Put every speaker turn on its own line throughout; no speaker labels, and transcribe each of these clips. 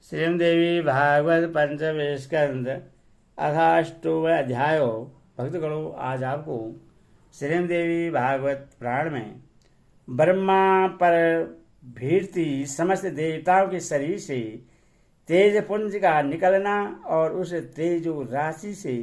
श्रीदेवी भागवत पंचम स्कंद अथाष्टोम अध्यायो। भक्तगणों, आज आपको श्रीदेवी भागवत पुराण में ब्रह्मा पर भीड़ती समस्त देवताओं के शरीर से तेज पुंज का निकलना और उस तेजो राशि से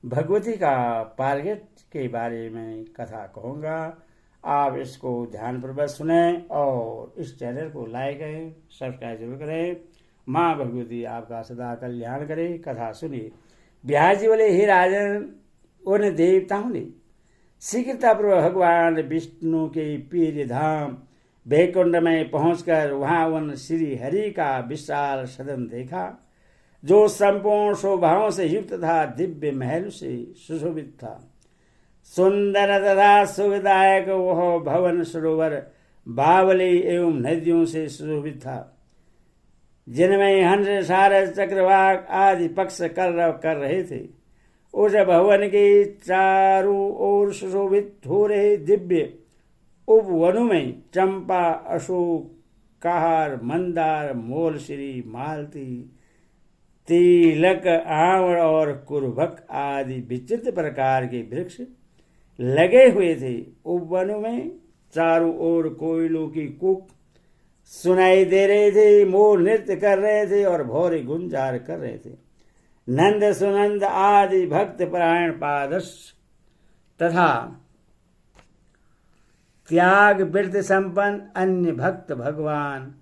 भगवती का पारगट के बारे में कथा कहूँगा। आप इसको ध्यानपूर्वक सुने और इस चैनल को लाइक करें, सब्सक्राइब जरूर करें। माँ भगवती आपका सदा कल्याण करे। कथा सुनिए। बिहार जी बोले, हे राजन, उन देवताओं ने शीघ्रतापूर्वक भगवान विष्णु के प्रिय धाम वैकुंठ में पहुंचकर वहां उन श्री हरि का विशाल सदन देखा, जो संपूर्ण शोभाओं से युक्त था, दिव्य महल से सुशोभित था। सुंदर तथा सुखदायक वह भवन सरोवर बावली एवं नदियों से सुशोभित था, जिनमें हंस, सारस, चक्रवाक आदि पक्ष कलरव कर रहे थे। उस भवन के चारों ओर सुशोभित हो रहे दिव्य उपवनों में चंपा, अशोक, कहार, मंदार, मोलश्री, मालती, तिलक, आंवड़ और कुरभक आदि विचित्र प्रकार के वृक्ष लगे हुए थे। उपवनों में चारों ओर कोयलों की कूक सुनाई दे रहे थे, मोर नृत्य कर रहे थे और भौरे गुंजार कर रहे थे। नंद, सुनंद आदि भक्त परायण पादर्श तथा त्याग वृत्त संपन्न अन्य भक्त भगवान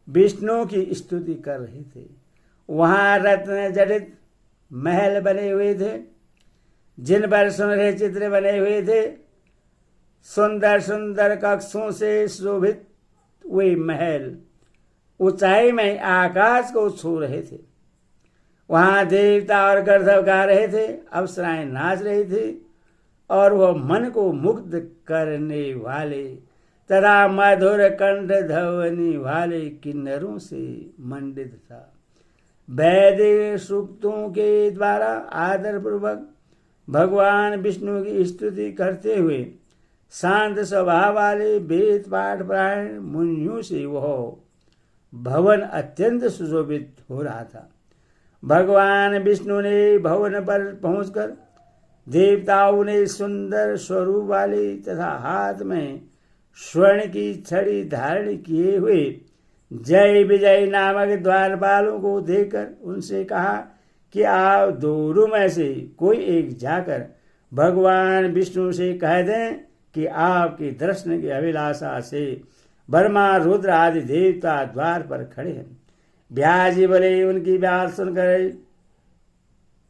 विष्णु की स्तुति कर रहे थे। वहां रत्न जड़ित महल बने हुए थे, जिन पर सुनहरे चित्र बने हुए थे। सुंदर सुंदर कक्षों से शोभित वे महल ऊंचाई में आकाश को छू रहे थे। वहां देवता और गंधर्व गा रहे थे, अप्सराएं नाच रही थी और वह मन को मुग्ध करने वाले तथा मधुर कंठ ध्वनि वाले किन्नरों से मंडित था। वैदिक सूक्तों के द्वारा आदर पूर्वक भगवान विष्णु की स्तुति करते हुए शांत स्वभाव वाले वेद पाठ परायण मुनियों से वह भवन अत्यंत सुशोभित हो रहा था। भगवान विष्णु ने भवन पर पहुंचकर देवताओं ने सुंदर स्वरूप वाले तथा हाथ में स्वर्ण की छड़ी धारण किए हुए जय विजय नामक द्वारपालों को देखकर उनसे कहा कि आप दोनों में से कोई एक जाकर भगवान विष्णु से कह दें कि आपके दर्शन की अभिलाषा से ब्रह्मा, रुद्र आदि देवता द्वार पर खड़े हैं। व्यास जी बोले, उनकी बात सुनकर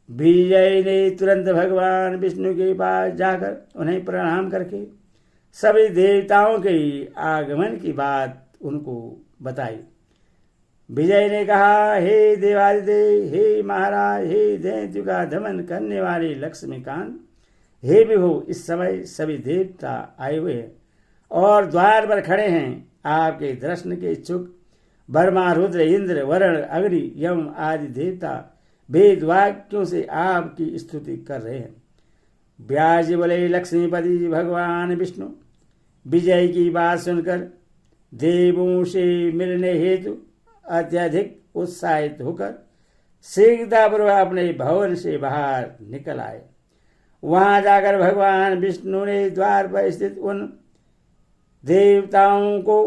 विजय ने तुरंत भगवान विष्णु के पास जाकर उन्हें प्रणाम करके सभी देवताओं के आगमन की बात उनको बताई। विजय ने कहा, हे देवादिदेव, हे महाराज, हे दैत्यों का दमन करने वाले लक्ष्मीकांत, हे विभु, इस समय सभी देवता आए हुए हैं और द्वार पर खड़े हैं। आपके दर्शन के इच्छुक ब्रह्मा, रुद्र, इंद्र, वरुण, अग्नि, यम आदि देवता वेद वाक्यों से आपकी स्तुति कर रहे हैं। व्यास जी बोले, लक्ष्मीपति भगवान विष्णु विजय की बात सुनकर देवों से मिलने हेतु अत्यधिक उत्साहित होकर शीघ्रतापूर्वक अपने भवन से बाहर निकल आए। वहां जाकर भगवान विष्णु ने द्वार पर स्थित उन देवताओं को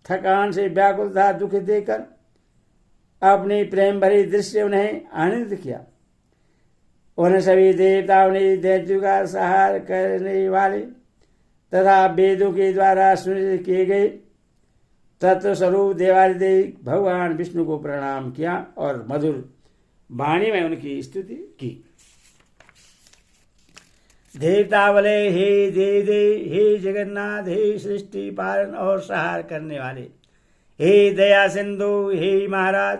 थकान से व्याकुल तथा दुखी देकर अपनी प्रेम भरी दृश्य उन्हें आनंदित किया। उन सभी देवताओं ने दैत्यों का संहार करने वाले तथा वेदों के द्वारा सुनिश्चित किए गए तत्व स्वरूप देवादिदेव भगवान विष्णु को प्रणाम किया और मधुर वाणी में उनकी स्तुति की। देवता बोले, हे देव, हे जगन्नाथ, हे सृष्टि पालन और संहार करने वाले, हे दया सिंधु, हे महाराज,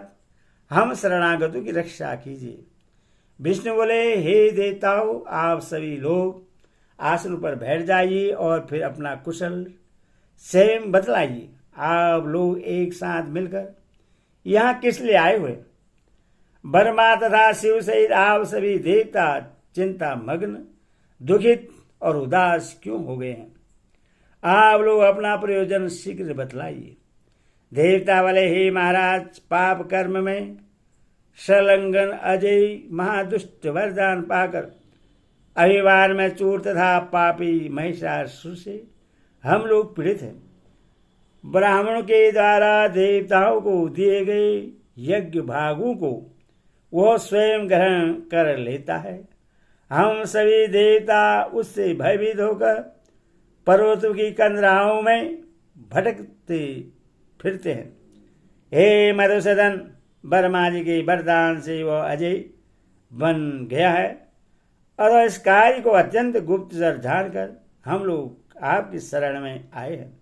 हम शरणागतों की रक्षा कीजिए। विष्णु बोले, हे देवताओं, आप सभी लोग आसन पर बैठ जाइए और फिर अपना कुशल स्वयं बतलाइए। आप लोग एक साथ मिलकर यहाँ किस लिए आए हुए? ब्रह्मा तथा शिव सहित आप सभी देवता चिंता मग्न, दुखित और उदास क्यों हो गए हैं? आप लोग अपना प्रयोजन शीघ्र बतलाइए। देवता वाले ही महाराज पाप कर्म में संलग्न अजय महादुष्ट वरदान पाकर अभिमान में चूर तथा पापी महिषासुर से हम लोग पीड़ित हैं। ब्राह्मणों के द्वारा देवताओं को दिए गए यज्ञ भागों को वह स्वयं ग्रहण कर लेता है। हम सभी देवता उससे भयभीत होकर पर्वतों की कंदराओं में भटकते फिरते हैं। हे मधुसूदन, ब्रह्मा जी के वरदान से वह अजय बन गया है और इस कार्य को अत्यंत गुप्तचर जानकर हम लोग आपकी शरण में आए हैं।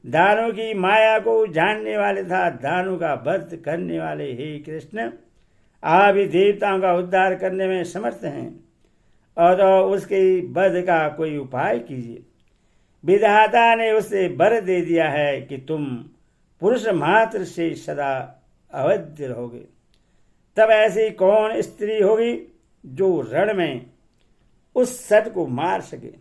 दानों की माया को जानने वाले तथा दानों का वध करने वाले हे कृष्ण, आप ही देवताओं का उद्धार करने में समर्थ हैं और उसके वध का कोई उपाय कीजिए। विधाता ने उसे वर दे दिया है कि तुम पुरुष मात्र से सदा अवध्य रहोगे। तब ऐसी कौन स्त्री होगी जो रण में उस सट को मार सके?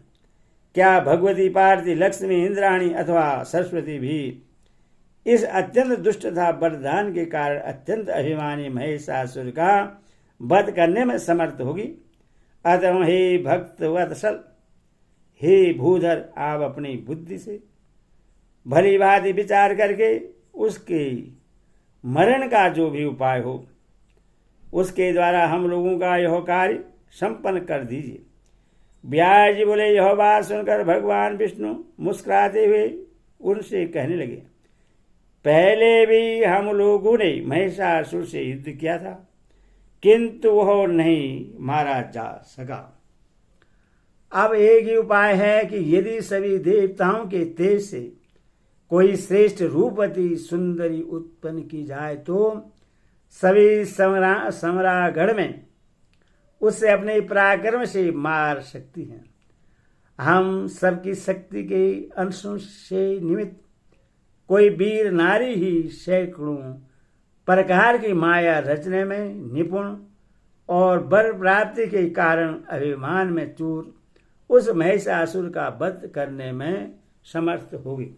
क्या भगवती, पार्वती, लक्ष्मी, इंद्राणी अथवा सरस्वती भी इस अत्यंत दुष्ट तथा वरदान के कारण अत्यंत अभिमानी महिषासुर का वध करने में समर्थ होगी? अतः हे भक्त वत्सल, हे भूधर, आप अपनी बुद्धि से भली भांति विचार करके उसके मरण का जो भी उपाय हो उसके द्वारा हम लोगों का यह कार्य संपन्न कर दीजिए। व्यास जी बोले। यह बात सुनकर भगवान विष्णु मुस्कुराते हुए उनसे कहने लगे, पहले भी हम लोगों ने महिषासुर से युद्ध किया था, किंतु वह नहीं मारा जा सका। अब एक ही उपाय है कि यदि सभी देवताओं के तेज से कोई श्रेष्ठ रूपवती सुंदरी उत्पन्न की जाए तो सभी समरागढ़ में उससे अपने पराक्रम से मार सकती हैं। हम सबकी शक्ति के अंशों से निमित्त कोई वीर नारी ही सैकड़ों प्रकार की माया रचने में निपुण और वर प्राप्ति के कारण अभिमान में चूर उस महिषासुर का वध करने में समर्थ होगी।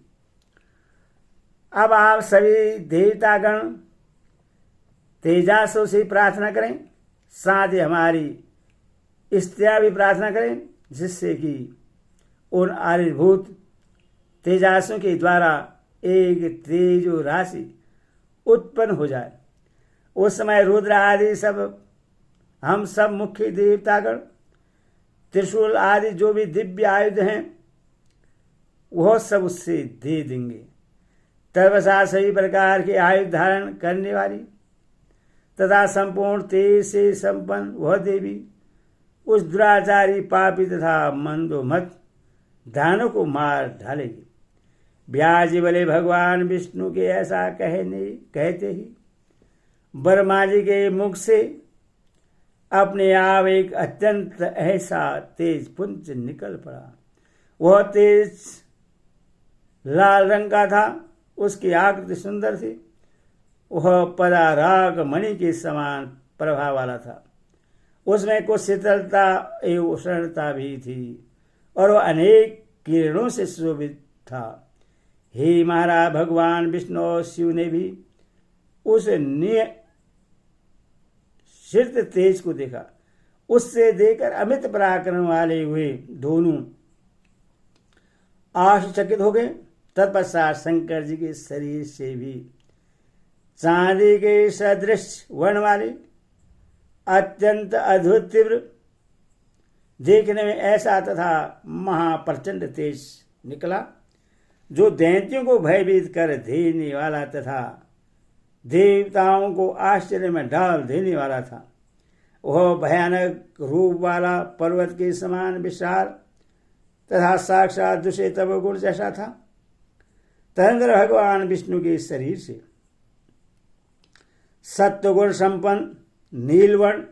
अब आप सभी देवतागण तेजासों से प्रार्थना करें, साथ ही हमारी स्त्रियां भी प्रार्थना करें, जिससे कि उन आविर्भूत तेजासों के द्वारा एक तेजो राशि उत्पन्न हो जाए। उस समय रुद्र आदि हम सब मुख्य देवतागण त्रिशूल आदि जो भी दिव्य आयुध हैं वह सब उससे दे देंगे। तत्पश्चात सभी प्रकार के आयुध धारण करने वाली तथा संपूर्ण तेज से संपन्न वह देवी उस दुराचारी, पापी तथा मंदोमत दानों को मार डालेगी। व्यास जी बोले, भगवान विष्णु के ऐसा कहते ही ब्रह्मा जी के मुख से अपने आप एक अत्यंत ऐसा तेज पुंज निकल पड़ा। वह तेज लाल रंग का था, उसकी आकृति सुंदर थी, वह पदाराग मणि के समान प्रभा वाला था। उसमें कुछ शीतलता एवं उष्णता भी थी और वह अनेक किरणों से शोभित था। हे महाराज, भगवान विष्णु और शिव ने भी उस निशित तेज को देखा। उससे देखकर अमित पराक्रम वाले हुए दोनों आश्चर्यचकित हो गए। तत्पश्चात शंकर जी के शरीर से भी चांदी के सदृश वर्ण वाले अत्यंत अद्भुत तीव्र देखने में ऐसा तथा महाप्रचंड तेज निकला, जो दैत्यों को भयभीत कर देने वाला तथा देवताओं को आश्चर्य में डाल देने वाला था। वह भयानक रूप वाला पर्वत के समान विशाल तथा साक्षात दूषित गुण जैसा था। तदनंतर भगवान विष्णु के शरीर से सत्वगुण संपन्न नीलवर्ण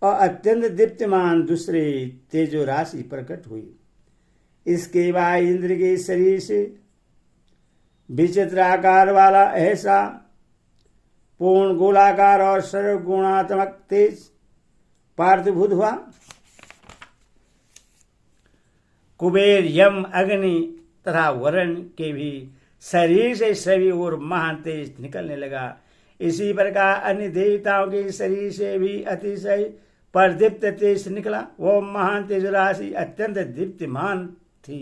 और अत्यंत दीप्तिमान दूसरे तेजो राशि प्रकट हुई। इसके बाद इंद्र के शरीर से विचित्र आकार वाला ऐसा पूर्ण गोलाकार और सर्वगुणात्मक तेज पार्थभूत हुआ। कुबेर, यम, अग्नि तथा वरुण के भी शरीर से सभी और महान तेज निकलने लगा। इसी प्रकार अन्य देवताओं के शरीर से भी अतिशय प्रदीप्त तेज निकला। वो महान तेज राशि अत्यंत दीप्तिमान थी।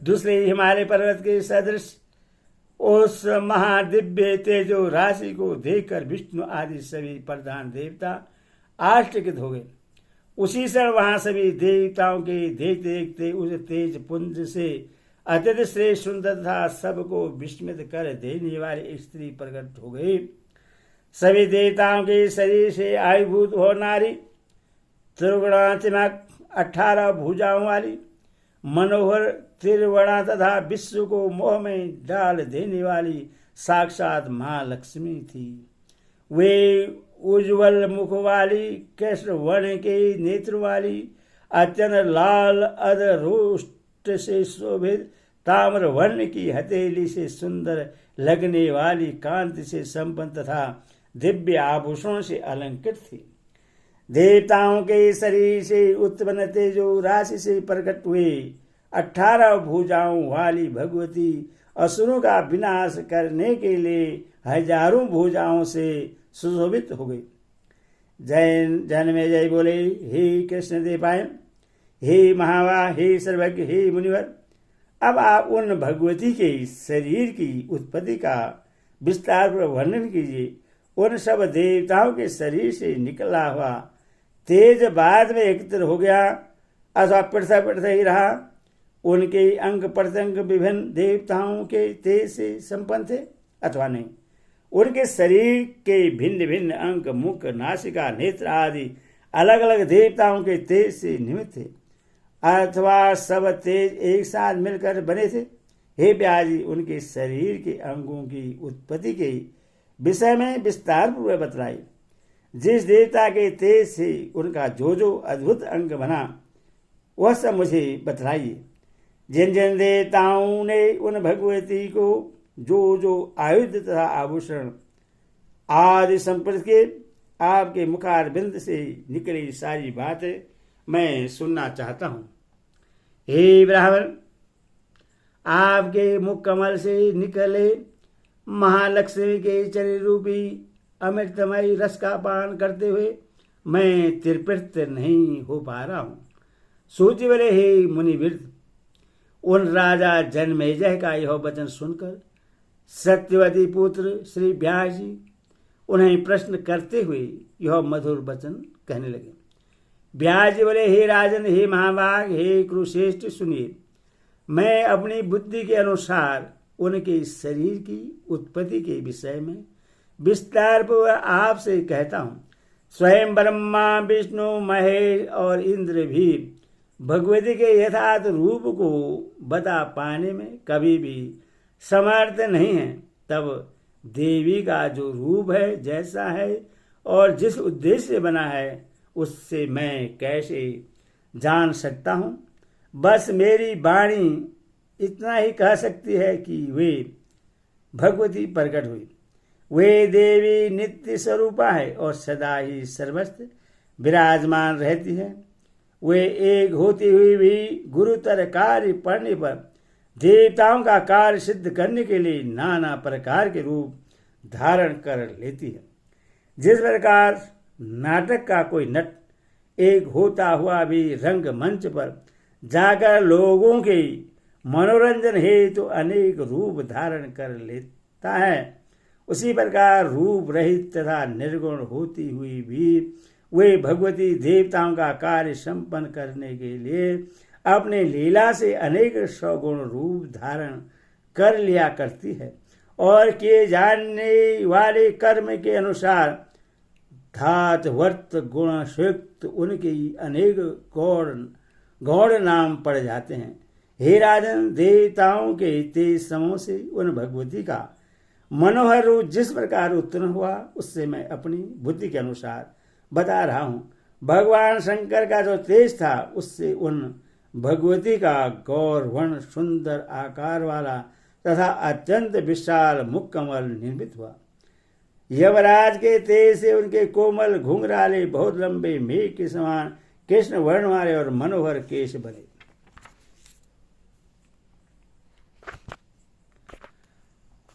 दूसरे हिमालय पर्वत के सदृश उस महादिव्य तेजो राशि को देखकर विष्णु आदि सभी प्रधान देवता आश्चर्यचकित हो गए। उसी क्षण वहां सभी देवताओं के देखते देखते उस तेज पुंज से अत्यंत श्रेष्ठ सुंदर तथा सबको विस्मित कर देने वाली एक स्त्री प्रकट हो गई। सभी देवताओं के शरीर से आयुभूत हो नारी त्रिगुणात्मक 18 भुजाओं वाली मनोहर त्रिवर्णा तथा विश्व को मोह में डाल देने वाली साक्षात महालक्ष्मी थी। वे उज्ज्वल मुख वाली, कृष्ण वर्ण के नेत्र वाली, अत्यंत लाल अधरोष्ट से शोभित ताम्र वर्ण की हथेली से सुंदर लगने वाली कांति से संपन्न तथा दिव्य आभूषणों से अलंकृत थी। देवताओं के शरीर से उत्पन्न तेजो राशि से प्रकट हुए 18 भुजाओं वाली भगवती असुरों का विनाश करने के लिए हजारों भुजाओं से सुशोभित हो गई। जन्मेजय बोले, हे कृष्ण देवाय, हे महावा, हे सर्वज्ञ, हे मुनिवर, अब आप उन भगवती के शरीर की उत्पत्ति का विस्तार पर वर्णन कीजिए। उन सब देवताओं के शरीर से निकला हुआ तेज बाद में एकत्र हो गया अथवा पृथक ही रहा। उनके अंग प्रत्यंग विभिन्न देवताओं के तेज से संपन्न थे अथवा नहीं। उनके शरीर के भिन्न भिन्न अंग, मुख, नासिका, नेत्र आदि अलग अलग देवताओं के तेज से निमित्त थे अथवा सब तेज एक साथ मिलकर बने थे। हे व्यास जी, उनके शरीर के अंगों की उत्पत्ति के विषय में विस्तार पूर्वक बतलाई। जिस देवता के तेज से उनका जो जो अद्भुत अंग बना वह सब मुझे बतलाइए। जिन जिन देवताओं ने उन भगवती को जो जो आयुध तथा आभूषण आदि संपर्क के आपके मुखारबिंद से निकली सारी बातें मैं सुनना चाहता हूँ। हे ब्राह्मण, आपके मुख कमल से निकले महालक्ष्मी के चरण रूपी अमृतमय रस का पान करते हुए मैं तृप्त नहीं हो पा रहा हूँ। सूची बोले, हे मुनिवृद्ध, उन राजा जन्मेजय का यह वचन सुनकर सत्यवती पुत्र श्री व्यास जी उन्हें प्रश्न करते हुए यह मधुर वचन कहने लगे। व्यास जी बोले, हे राजन, हे महाभाग, हे कुरुश्रेष्ठ, सुनिए। मैं अपनी बुद्धि के अनुसार उनके शरीर की उत्पत्ति के विषय में विस्तार पूर्वक आपसे कहता हूँ। स्वयं ब्रह्मा, विष्णु, महेश और इंद्र भी भगवती के यथार्थ रूप को बता पाने में कभी भी समर्थ नहीं है। तब देवी का जो रूप है, जैसा है और जिस उद्देश्य से बना है, उससे मैं कैसे जान सकता हूँ। बस मेरी वाणी इतना ही कह सकती है कि वे भगवती प्रकट हुई। वे देवी नित्य स्वरूपा है और सदा ही सर्वस्त्र विराजमान रहती है। वे एक होती हुई भी गुरुतर कार्य पड़ने पर देवताओं का कार्य सिद्ध करने के लिए नाना प्रकार के रूप धारण कर लेती है। जिस प्रकार नाटक का कोई नट एक होता हुआ भी रंग मंच पर जाकर लोगों के मनोरंजन हेतु तो अनेक रूप धारण कर लेता है, उसी प्रकार रूप रहित तथा निर्गुण होती हुई भी वे भगवती देवताओं का कार्य संपन्न करने के लिए अपने लीला से अनेक सगुण रूप धारण कर लिया करती है और किए जाने वाले कर्म के अनुसार धात वर्त गुण सुक्त उनके अनेक गौड़ नाम पड़ जाते हैं। हे राजन, देवताओं के तेज समूह से उन भगवती का मनोहर रूप जिस प्रकार उत्पन्न हुआ उससे मैं अपनी बुद्धि के अनुसार बता रहा हूँ। भगवान शंकर का जो तेज था उससे उन भगवती का गौर वर्ण सुंदर आकार वाला तथा अत्यंत विशाल मुख कमल निर्मित हुआ। यमराज के तेज से उनके कोमल घुंघराले बहुत लंबे मेघ के समान कृष्ण वर्ण वाले और मनोहर केश बने।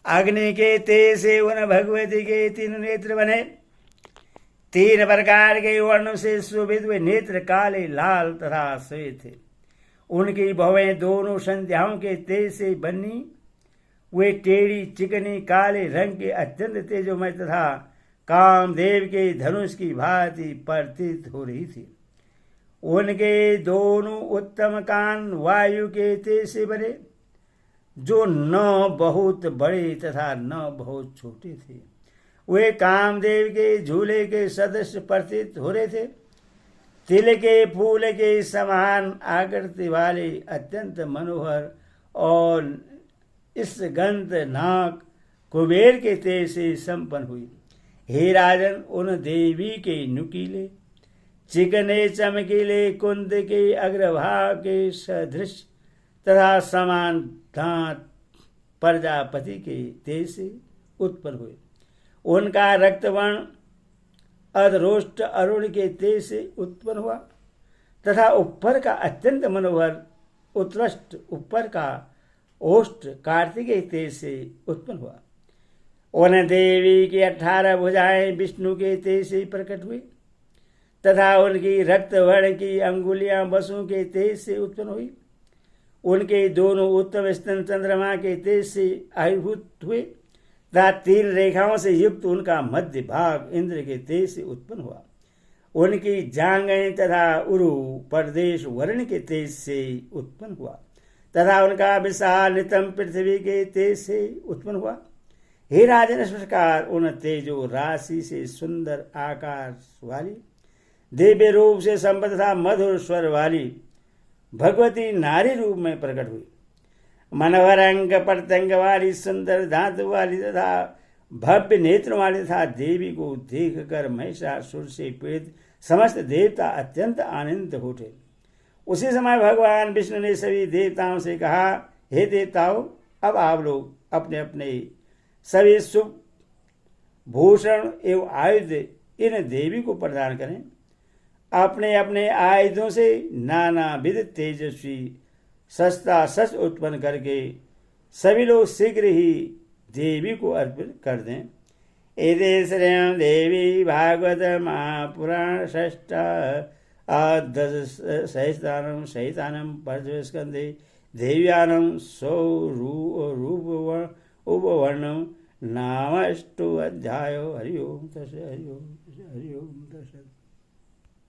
अग्नि के तेज से उन भगवती के 3 नेत्र बने। 3 प्रकार के वर्ण से शोभित वे नेत्र काले, लाल तथा श्वेत थे। उनकी भवें दोनों संध्याओं के तेज से बनी। वे टेढ़ी चिकनी काले रंग के अत्यंत तेजोमय तथा कामदेव के धनुष की भांति प्रतीत हो रही थी। उनके दोनों उत्तम कान वायु के तेज से बने, जो न बहुत बड़े तथा न बहुत छोटे थे। वे कामदेव के झूले के सदस्य प्रतीत हो रहे थे। तिल के फूल के समान आकृति वाले अत्यंत मनोहर और इस गंध नाक कुबेर के तेज से संपन्न हुई। हे राजन, उन देवी के नुकीले चिकने चमकीले कुंद के अग्रभाग के सदृश तथा समान दांत प्रजापति के तेज से उत्पन्न हुए। उनका रक्तवर्ण अधरोष्ट अरुण के तेज से उत्पन्न हुआ तथा ऊपर का अत्यंत मनोहर उत्कृष्ट ऊपर का ओष्ठ कार्तिकेय तेज से उत्पन्न हुआ। उन देवी की 18 भुजाएं विष्णु के तेज से प्रकट हुई तथा उनकी रक्तवर्ण की अंगुलियां वसु के तेज से उत्पन्न हुई। उनके दोनों उत्तम स्तन चंद्रमा के तेज से आविर्भूत हुए तथा 3 रेखाओं से युक्त उनका मध्य भाग इंद्र के तेज से उत्पन्न हुआ। उनकी जांघें तथा उरु प्रदेश वर्ण के तेज से उत्पन्न हुआ तथा उनका विशाल नितंब पृथ्वी के तेज से उत्पन्न हुआ। हे राजन, इस प्रकार उन तेजो राशि से सुंदर आकार वाली, दिव्य रूप से संपन्न तथा मधुर स्वर वाली भगवती नारी रूप में प्रकट हुई। मनोहर अंग प्रत्यंग वाली, सुंदर धातु वाली तथा भव्य नेत्रों वाली तथा देवी को देखकर महिषासुर से पीड़ित समस्त देवता अत्यंत आनंदित हो उठे। उसी समय भगवान विष्णु ने सभी देवताओं से कहा, हे देवताओं, अब आप लोग अपने अपने सभी शुभ भूषण एवं आयुध इन देवी को प्रदान करें। अपने अपने आयुधों से नाना विध तेजस्वी सस्ता शस्त्र उत्पन्न करके सभी लोग शीघ्र ही देवी को अर्पित कर दें। एते श्रेयं देवी भागवत महापुराण षष्ठ सहितानं पंचमस्कन्धे देव्यानं स्वरूप उपवर्णं नाम 8 अध्यायो। हरि ओम तत्सत्।